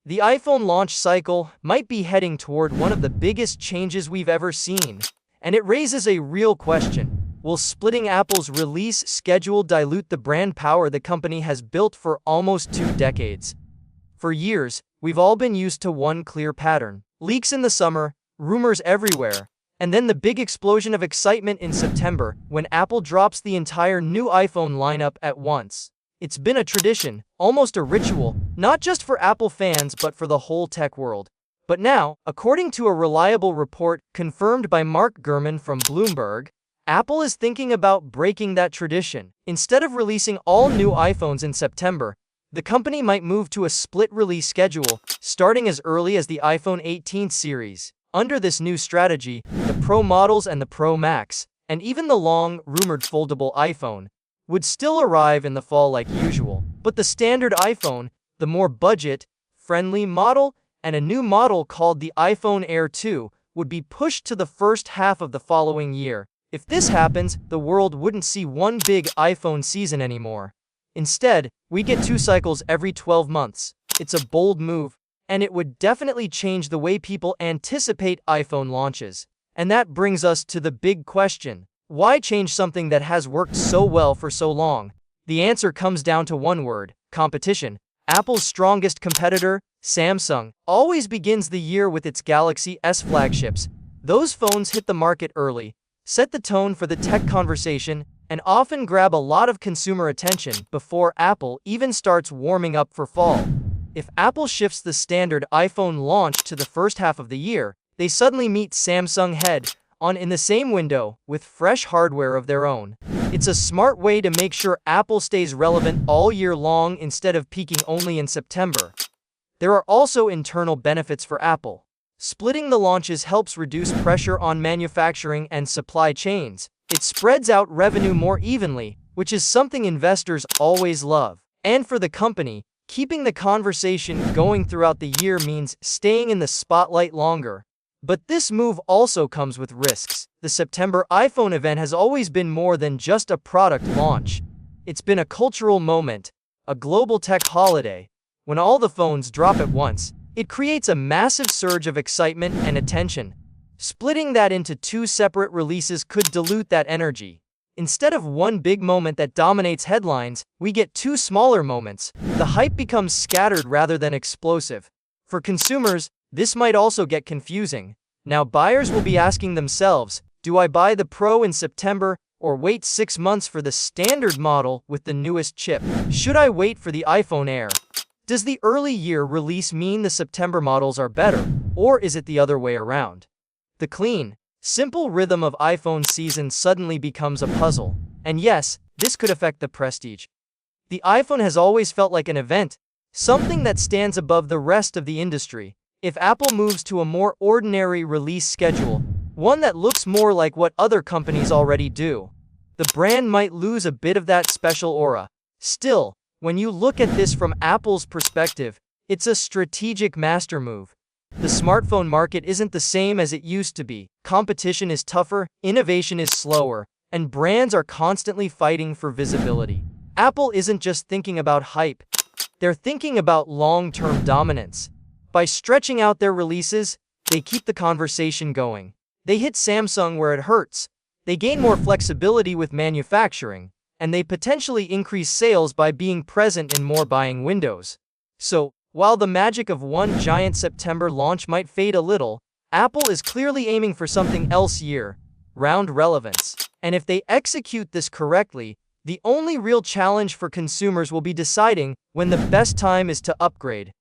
The iPhone launch cycle might be heading toward one of the biggest changes we've ever seen, and it raises a real question. Will splitting Apple's release schedule dilute the brand power the company has built for almost 2 decades? For years, we've all been used to one clear pattern: leaks in the summer, rumors everywhere, and then the big explosion of excitement in September when Apple drops the entire new iPhone lineup at once. It's been a tradition, almost a ritual, not just for Apple fans but for the whole tech world. But now, according to a reliable report confirmed by Mark Gurman from Bloomberg, Apple is thinking about breaking that tradition. Instead of releasing all new iPhones in September, the company might move to a split release schedule, starting as early as the iPhone 18 series. Under this new strategy, the Pro models and the Pro Max, and even the long-rumored foldable iPhone, would still arrive in the fall like usual. But the standard iPhone, the more budget-friendly model, and a new model called the iPhone Air 2 would be pushed to the first half of the following year. If this happens, the world wouldn't see one big iPhone season anymore. Instead, we get 2 cycles every 12 months. It's a bold move, and it would definitely change the way people anticipate iPhone launches. And that brings us to the big question: why change something that has worked so well for so long? The answer comes down to one word: competition. Apple's strongest competitor, Samsung, always begins the year with its Galaxy S flagships. Those phones hit the market early, set the tone for the tech conversation, and often grab a lot of consumer attention before Apple even starts warming up for fall. If Apple shifts the standard iPhone launch to the first half of the year, they suddenly meet Samsung head-on in the same window with fresh hardware of their own. It's a smart way to make sure Apple stays relevant all year long instead of peaking only in September. There are also internal benefits for Apple. Splitting the launches helps reduce pressure on manufacturing and supply chains. It spreads out revenue more evenly, which is something investors always love. And for the company, keeping the conversation going throughout the year means staying in the spotlight longer. But this move also comes with risks. The September iPhone event has always been more than just a product launch. It's been a cultural moment, a global tech holiday. When all the phones drop at once, it creates a massive surge of excitement and attention. Splitting that into 2 separate releases could dilute that energy. Instead of one big moment that dominates headlines, we get 2 smaller moments. The hype becomes scattered rather than explosive. For consumers, this might also get confusing. Now buyers will be asking themselves, do I buy the Pro in September or wait 6 months for the standard model with the newest chip? Should I wait for the iPhone Air? Does the early year release mean the September models are better, or is it the other way around? The clean, simple rhythm of iPhone season suddenly becomes a puzzle. And yes, this could affect the prestige. The iPhone has always felt like an event, something that stands above the rest of the industry. If Apple moves to a more ordinary release schedule, one that looks more like what other companies already do, the brand might lose a bit of that special aura. Still, when you look at this from Apple's perspective, it's a strategic master move. The smartphone market isn't the same as it used to be. Competition is tougher, innovation is slower, and brands are constantly fighting for visibility. Apple isn't just thinking about hype, they're thinking about long-term dominance. By stretching out their releases, they keep the conversation going. They hit Samsung where it hurts. They gain more flexibility with manufacturing, and they potentially increase sales by being present in more buying windows. So, while the magic of one giant September launch might fade a little, Apple is clearly aiming for something else year-round relevance. And if they execute this correctly, the only real challenge for consumers will be deciding when the best time is to upgrade.